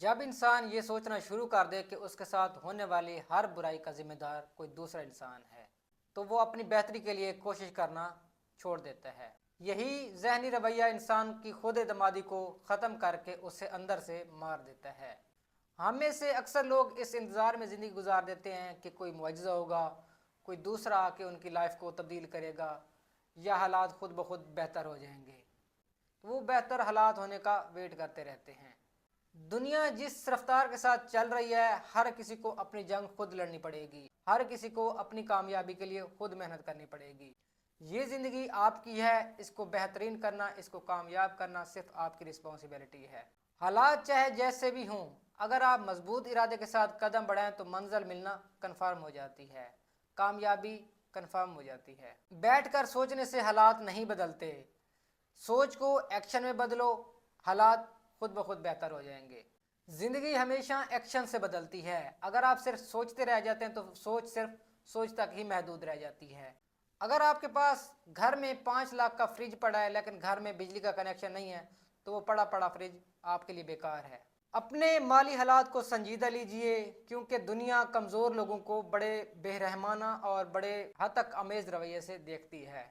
जब इंसान ये सोचना शुरू कर दे कि उसके साथ होने वाली हर बुराई का जिम्मेदार कोई दूसरा इंसान है, तो वो अपनी बेहतरी के लिए कोशिश करना छोड़ देता है। यही जहनी रवैया इंसान की खुद एतमादी को ख़त्म करके उसे अंदर से मार देता है। हम में से अक्सर लोग इस इंतज़ार में ज़िंदगी गुजार देते हैं कि कोई मुआजिज़ा होगा, कोई दूसरा आके उनकी लाइफ को तब्दील करेगा या हालात खुद ब खुद बेहतर हो जाएंगे। तो वो बेहतर हालात होने का वेट करते रहते हैं। दुनिया जिस रफ्तार के साथ चल रही है, हर किसी को अपनी जंग खुद लड़नी पड़ेगी, हर किसी को अपनी कामयाबी के लिए खुद मेहनत करनी पड़ेगी। ये ज़िंदगी आपकी है, इसको बेहतरीन करना, इसको कामयाब करना सिर्फ आपकी रिस्पॉन्सिबिलिटी है। हालात चाहे जैसे भी हों, अगर आप मजबूत इरादे के साथ कदम बढ़ाएं तो मंजिल मिलना कन्फर्म हो जाती है, कामयाबी कन्फर्म हो जाती है। बैठकर सोचने से हालात नहीं बदलते, सोच को एक्शन में बदलो, हालात खुद ब खुद बेहतर हो जाएंगे। ज़िंदगी हमेशा एक्शन से बदलती है। अगर आप सिर्फ सोचते रह जाते हैं तो सोच सिर्फ सोच तक ही महदूद रह जाती है। अगर आपके पास घर में 5 लाख का फ्रिज पड़ा है लेकिन घर में बिजली का कनेक्शन नहीं है, तो वो पड़ा पड़ा फ्रिज आपके लिए बेकार है। अपने माली हालात को संजीदा लीजिए, क्योंकि दुनिया कमज़ोर लोगों को बड़े बेरहमाना और बड़े हद तक अमेज रवैये से देखती है।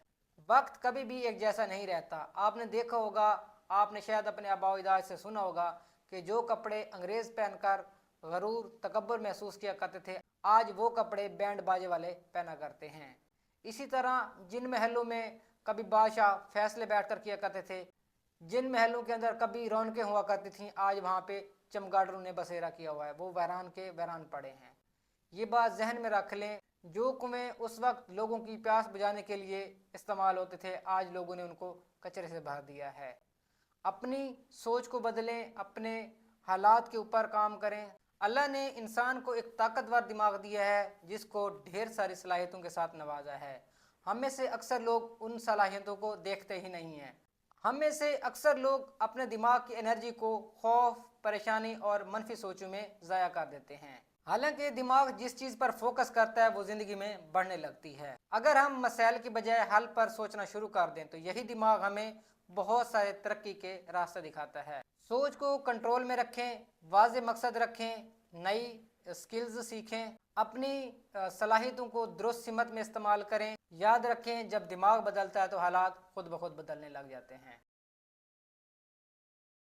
वक्त कभी भी एक जैसा नहीं रहता। आपने देखा होगा, आपने शायद अपने आबा अजदाद से सुना होगा कि जो कपड़े अंग्रेज़ पहनकर गरूर तकब्बुर महसूस किया करते थे, आज वो कपड़े बैंड बाजे वाले पहना करते हैं। इसी तरह जिन महलों में कभी बादशाह फैसले बैठकर किया करते थे, जिन महलों के अंदर कभी रौनकें हुआ करती थीं, आज वहाँ पे चमगादड़ों ने बसेरा किया हुआ है, वो वैरान के वैरान पड़े हैं। ये बात जहन में रख लें, जो कुएं उस वक्त लोगों की प्यास बुझाने के लिए इस्तेमाल होते थे, आज लोगों ने उनको कचरे से भर दिया है। अपनी सोच को बदलें, अपने हालात के ऊपर काम करें। अल्लाह ने इंसान को एक ताकतवर दिमाग दिया है जिसको ढेर सारी सलाहियतों के साथ नवाजा है। हम में से अक्सर लोग उन सलाहियतों को देखते ही नहीं हैं। हम में से अक्सर लोग अपने दिमाग की एनर्जी को खौफ, परेशानी और मनफी सोचों में ज़ाया कर देते हैं। हालांकि दिमाग जिस चीज़ पर फोकस करता है वो ज़िंदगी में बढ़ने लगती है। अगर हम मसाइल की बजाय हल पर सोचना शुरू कर दें तो यही दिमाग हमें बहुत सारे तरक्की के रास्ते दिखाता है। सोच को कंट्रोल में रखें, वाज़ेह मकसद रखें, नई स्किल्स सीखें, अपनी सलाहियतों को दुरुस्त सिमत में इस्तेमाल करें। याद रखें, जब दिमाग बदलता है तो हालात खुद ब खुद बदलने लग जाते हैं।